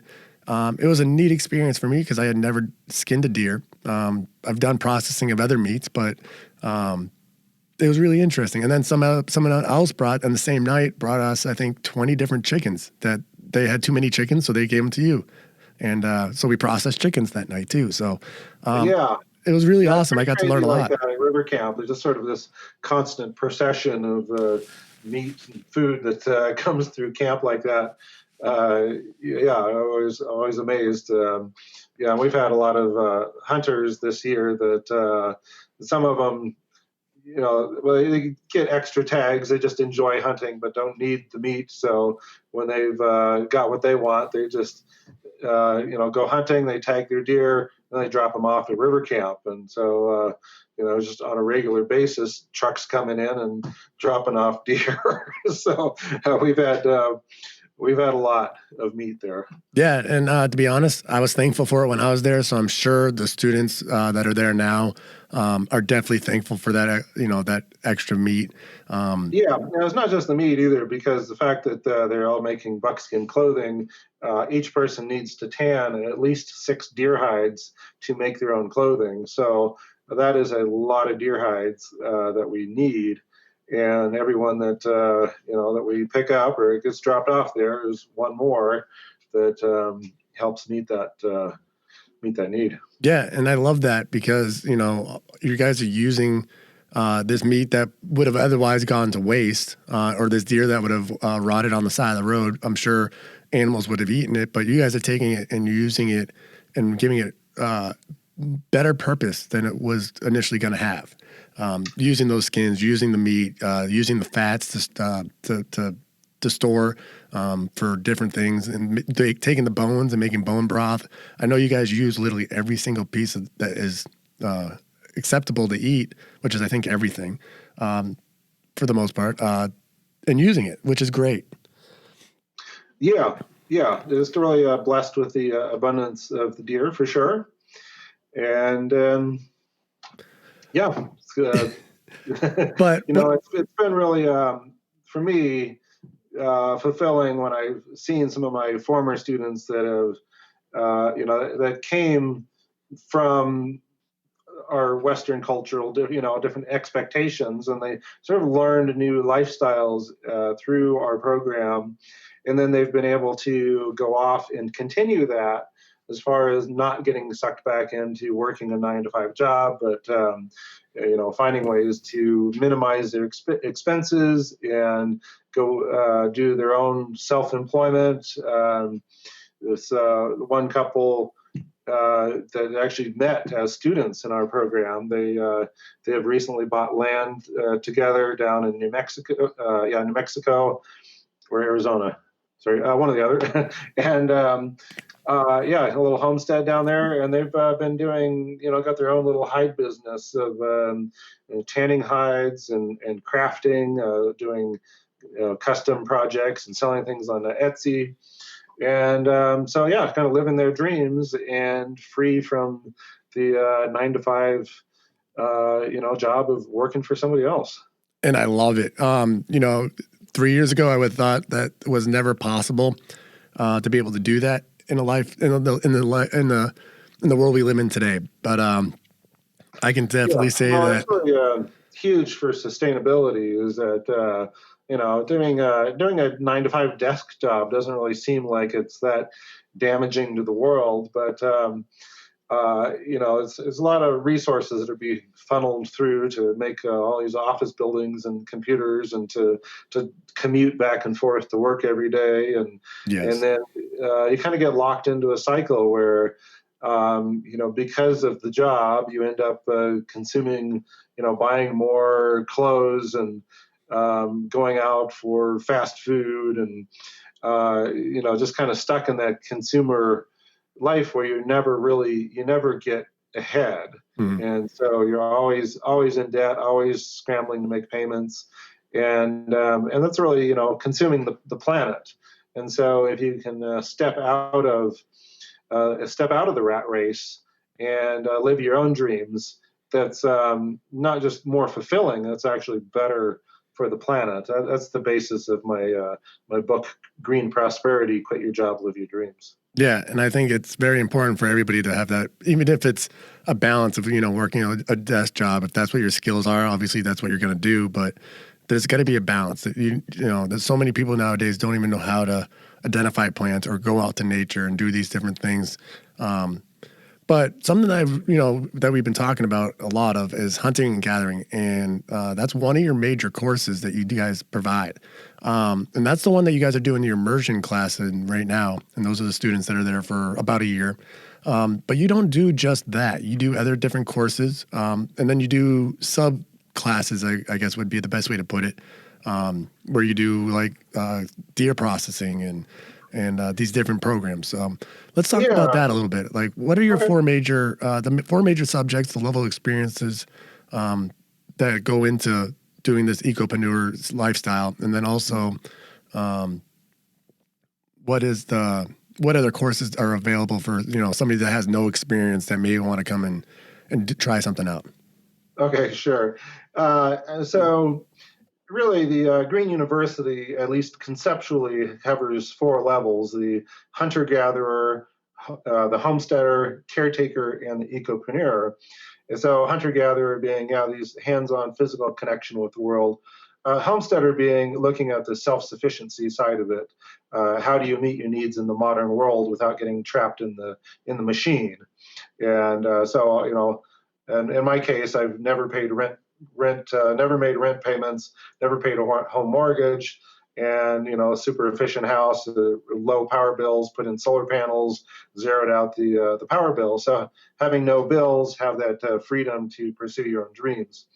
it was a neat experience for me because I had never skinned a deer. I've done processing of other meats, but it was really interesting. And then someone else on the same night brought us, I think, 20 different chickens that they had too many chickens, so they gave them to you. And so we processed chickens that night too. So it was really awesome. I got to learn a lot. Like that at river camp, there's just sort of this constant procession of meat and food that comes through camp like that. I was always amazed. We've had a lot of hunters this year that some of them well, they get extra tags. They just enjoy hunting, but don't need the meat. So when they've got what they want, they just, go hunting. They tag their deer and they drop them off at river camp. And so, just on a regular basis, trucks coming in and dropping off deer. So we've had a lot of meat there. Yeah, and to be honest, I was thankful for it when I was there, so I'm sure the students that are there now are definitely thankful for that, that extra meat. It's not just the meat either, because the fact that they're all making buckskin clothing, each person needs to tan at least 6 deer hides to make their own clothing. So that is a lot of deer hides that we need. And everyone that that we pick up or it gets dropped off there is one more that helps meet that need. Yeah, and I love that because you guys are using this meat that would have otherwise gone to waste, or this deer that would have rotted on the side of the road. I'm sure animals would have eaten it, but you guys are taking it and using it and giving it better purpose than it was initially going to have. Using those skins, using the meat, using the fats to store for different things, and taking the bones and making bone broth. I know you guys use literally every single piece that is acceptable to eat, which is I think everything for the most part, and using it, which is great. Yeah, just really blessed with the abundance of the deer for sure, and but it's been really for me fulfilling when I've seen some of my former students that have that came from our Western cultural different expectations, and they sort of learned new lifestyles through our program, and then they've been able to go off and continue that as far as not getting sucked back into working a 9-to-5 job, but finding ways to minimize their expenses and go do their own self-employment. This one couple that actually met as students in our program, they have recently bought land together down in New Mexico, or Arizona. Sorry, one or the other, and a little homestead down there, and they've been doing, got their own little hide business of tanning hides and crafting, doing custom projects and selling things on Etsy, and kind of living their dreams and free from the 9-to-5 job of working for somebody else. And I love it. 3 years ago, I would have thought that was never possible to be able to do that in a life in the world we live in today. But I can definitely say that it's really huge for sustainability is that doing a 9-to-5 desk job doesn't really seem like it's that damaging to the world, but it's a lot of resources that are being funneled through to make all these office buildings and computers, and to commute back and forth to work every day, and then you kind of get locked into a cycle where because of the job you end up consuming, buying more clothes and going out for fast food, and just kind of stuck in that consumer life where you never get ahead. Mm-hmm. And so you're always in debt, always scrambling to make payments, and that's really consuming the planet. And so if you can step out of the rat race and live your own dreams, that's not just more fulfilling, that's actually better for the planet. That's the basis of my book, Green Prosperity: Quit Your Job, Live Your Dreams. Yeah, and I think it's very important for everybody to have that, even if it's a balance of, working a desk job. If that's what your skills are, obviously that's what you're going to do, but there's got to be a balance. There's so many people nowadays don't even know how to identify plants or go out to nature and do these different things. But something that we've been talking about a lot of is hunting and gathering, and that's one of your major courses that you guys provide. And that's the one that you guys are doing your immersion class in right now, and those are the students that are there for about a year. But you don't do just that. You do other different courses, and then you do classes, I guess would be the best way to put it, where you do like deer processing and these different programs. Let's talk about that a little bit. Like, what are your four major subjects, the level of experiences that go into doing this Ecopreneur lifestyle, and then also what other courses are available for somebody that has no experience that may want to come and try something out? Okay, sure. So really, the Green University, at least conceptually, covers four levels: the hunter-gatherer, the homesteader, caretaker, and the ecopreneur. And so hunter-gatherer being these hands-on physical connection with the world. Homesteader being looking at the self-sufficiency side of it. How do you meet your needs in the modern world without getting trapped in the machine? And and in my case, I've never paid never made rent payments, never paid a home mortgage, and a super efficient house, low power bills, put in solar panels, zeroed out the power bill. So having no bills, have that freedom to pursue your own dreams.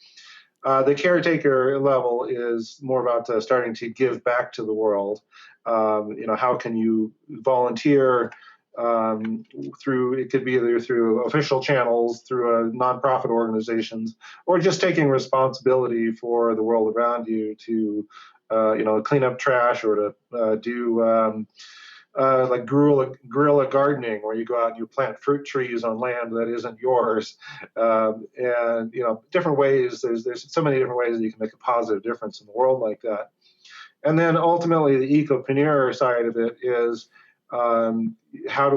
The caretaker level is more about starting to give back to the world. How can you volunteer through, it could be either through official channels, through nonprofit organizations, or just taking responsibility for the world around you to, clean up trash, or to do like guerrilla gardening, where you go out and you plant fruit trees on land that isn't yours, and different ways. There's so many different ways that you can make a positive difference in the world like that. And then ultimately, the ecopreneur side of it is how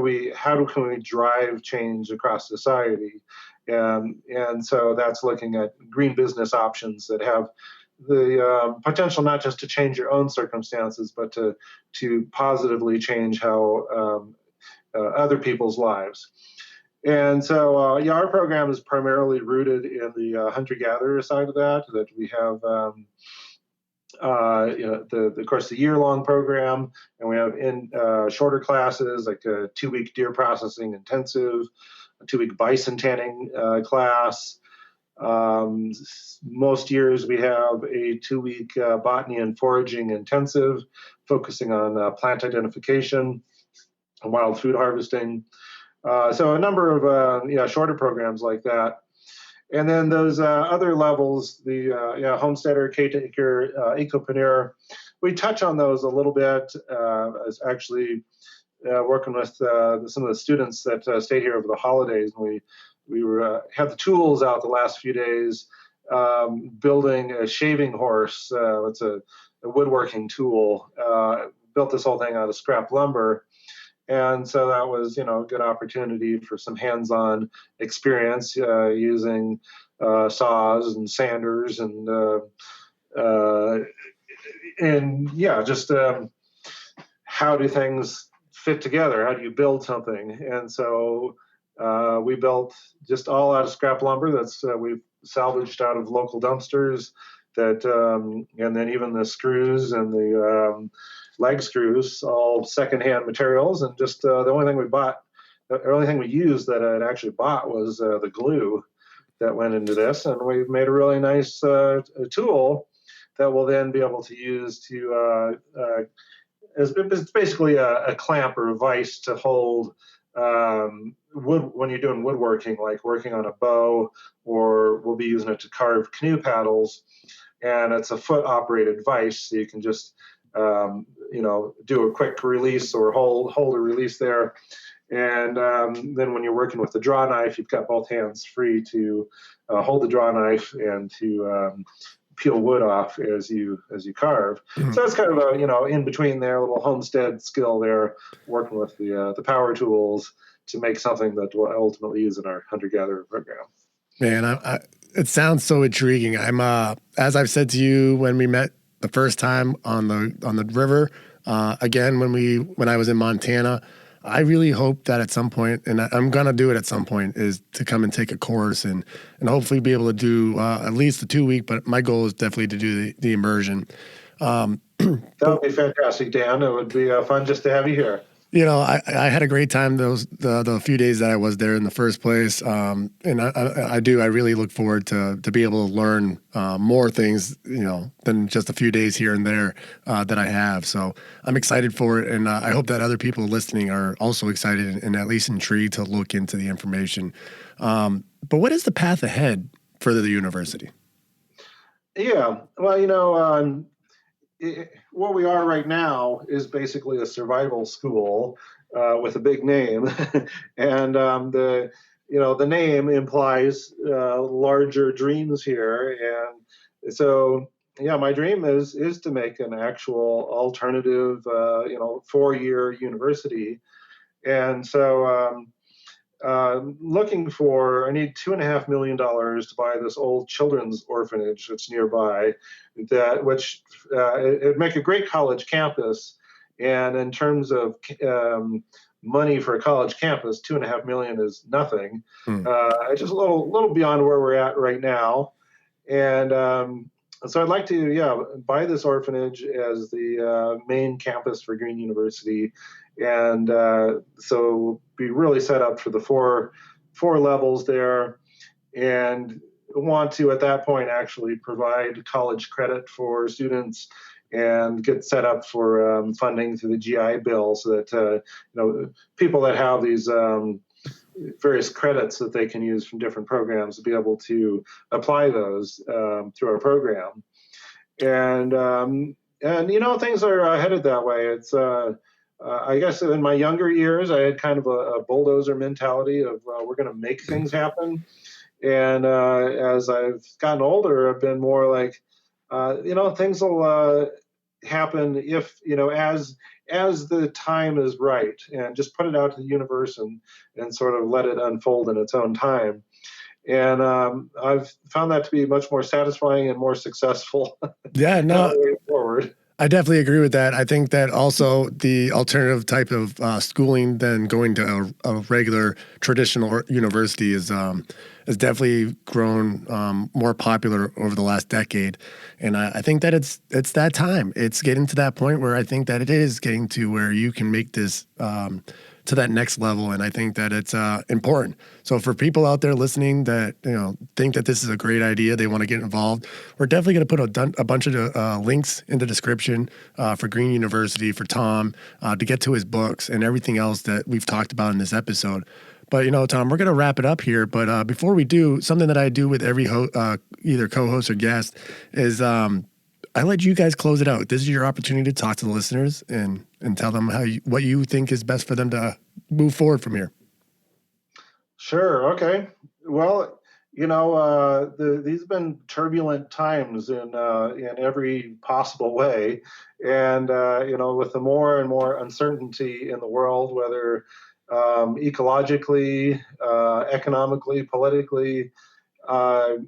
can we drive change across society, and so that's looking at green business options that have the potential not just to change your own circumstances, but to positively change how other people's lives. And so, our program is primarily rooted in the hunter-gatherer side of that. That we have, of course, the year-long program, and we have in shorter classes like a 2-week deer processing intensive, a 2-week bison tanning class. Most years we have a 2-week botany and foraging intensive, focusing on plant identification and wild food harvesting. So a number of shorter programs like that. And then those other levels, the homesteader, caretaker, ecopreneur, we touch on those a little bit. As actually working with some of the students that stayed here over the holidays, and we had the tools out the last few days, building a shaving horse. It's a woodworking tool. Built this whole thing out of scrap lumber. And so that was, a good opportunity for some hands-on experience using saws and sanders just how do things fit together? How do you build something? And so we built just all out of scrap lumber that's we've salvaged out of local dumpsters. That and then even the screws and the leg screws, all secondhand materials, and just the only thing we used that I had actually bought was the glue that went into this, and we made a really nice tool that we'll then be able to use to it's basically a clamp or a vise to hold wood when you're doing woodworking, like working on a bow, or we'll be using it to carve canoe paddles. And it's a foot operated vise, so you can just do a quick release or hold a release there. And then when you're working with the draw knife, you've got both hands free to hold the draw knife and to peel wood off as you carve. Mm-hmm. So it's kind of a in between there, a little homestead skill there, working with the power tools to make something that we'll ultimately use in our hunter-gatherer program. Man, it sounds so intriguing. I'm as I've said to you when we met the first time on the river, again when I was in Montana, I really hope that at some point, and I'm gonna do it at some point, is to come and take a course and hopefully be able to do at least the 2-week. But my goal is definitely to do the immersion. That would be fantastic, Dan. It would be fun just to have you here. I had a great time the few days that I was there in the first place, and I really look forward to be able to learn more things, than just a few days here and there that I have. So I'm excited for it, and I hope that other people listening are also excited and at least intrigued to look into the information. But what is the path ahead for the university? Yeah, well, what we are right now is basically a survival school with a big name, and the name implies larger dreams here, and so yeah, my dream is to make an actual alternative, 4-year university, and so. I need $2.5 million to buy this old children's orphanage that's nearby, which it'd make a great college campus. And in terms of money for a college campus, $2.5 million is nothing. It's just a little beyond where we're at right now. And so I'd like to, buy this orphanage as the main campus for Green University. And so be really set up for the four levels there, and want to at that point actually provide college credit for students and get set up for funding through the GI Bill, so that people that have these various credits that they can use from different programs to be able to apply those through our program. And things are headed that way. It's I guess in my younger years, I had kind of a bulldozer mentality of we're going to make things happen. And as I've gotten older, I've been more like, things will happen if, as the time is right, and just put it out to the universe and sort of let it unfold in its own time. And I've found that to be much more satisfying and more successful. Yeah, no. Way forward. I definitely agree with that. I think that also the alternative type of schooling than going to a regular traditional university is has definitely grown more popular over the last decade. And I think that it's that time. It's getting to that point where I think that it is getting to where you can make this to that next level. And I think that it's important. So for people out there listening that, think that this is a great idea, they want to get involved, we're definitely going to put a bunch of links in the description for Green University, for Tom, to get to his books and everything else that we've talked about in this episode. But, Tom, we're going to wrap it up here. But before we do, something that I do with every either co-host or guest is I let you guys close it out. This is your opportunity to talk to the listeners and tell them what you think is best for them to move forward from here. Sure. Okay. Well, these have been turbulent times in every possible way, and with the more and more uncertainty in the world, whether ecologically, economically, politically, I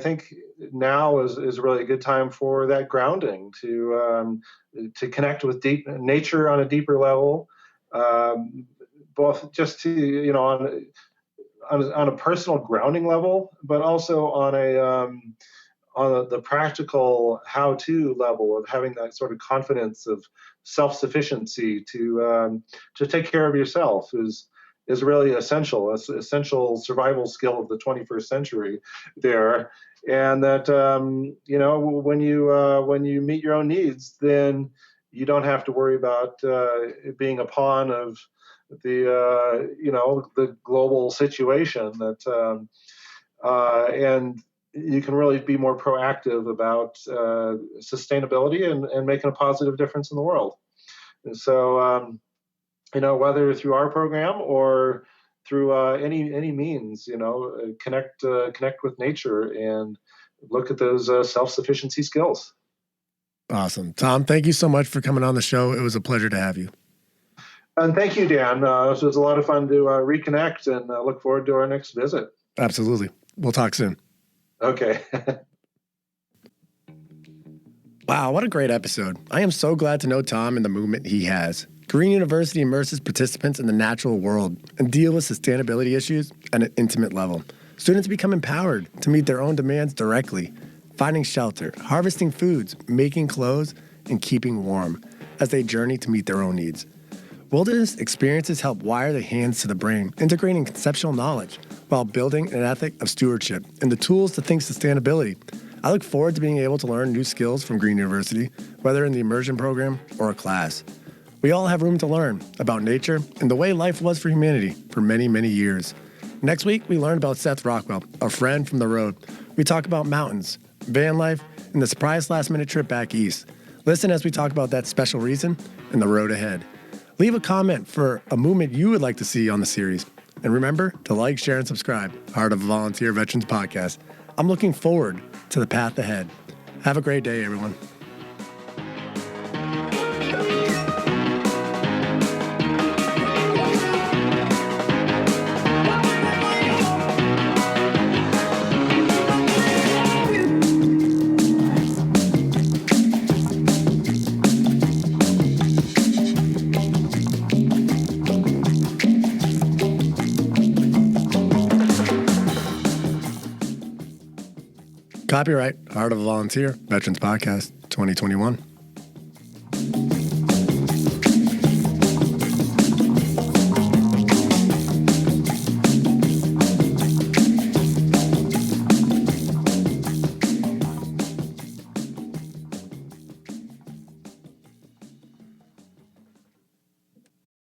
think now is really a good time for that grounding to connect with deep nature on a deeper level, both just to on a personal grounding level, but also on the practical how-to level of having that sort of confidence of self-sufficiency to take care of yourself is really essential. It's an essential survival skill of the 21st century there. And that, when you meet your own needs, then you don't have to worry about being a pawn of the global situation and you can really be more proactive about sustainability and making a positive difference in the world. And so, whether through our program or through any means, connect with nature and look at those self-sufficiency skills. Awesome. Tom, thank you so much for coming on the show. It was a pleasure to have you. And thank you, Dan. This was a lot of fun to reconnect, and look forward to our next visit. Absolutely. We'll talk soon. Okay. Wow, what a great episode. I am so glad to know Tom and the movement he has. Green University immerses participants in the natural world and deal with sustainability issues at an intimate level. Students become empowered to meet their own demands directly, finding shelter, harvesting foods, making clothes, and keeping warm as they journey to meet their own needs. Wilderness experiences help wire the hands to the brain, integrating conceptual knowledge while building an ethic of stewardship and the tools to think sustainability. I look forward to being able to learn new skills from Green University, whether in the immersion program or a class. We all have room to learn about nature and the way life was for humanity for many, many years. Next week, we learn about Seth Rockwell, a friend from the road. We talk about mountains, van life, and the surprise last-minute trip back east. Listen as we talk about that special reason and the road ahead. Leave a comment for a movement you would like to see on the series. And remember to like, share, and subscribe. Heart of a Volunteer Veterans Podcast. I'm looking forward to the path ahead. Have a great day, everyone. Copyright Heart of a Volunteer Veterans Podcast 2021.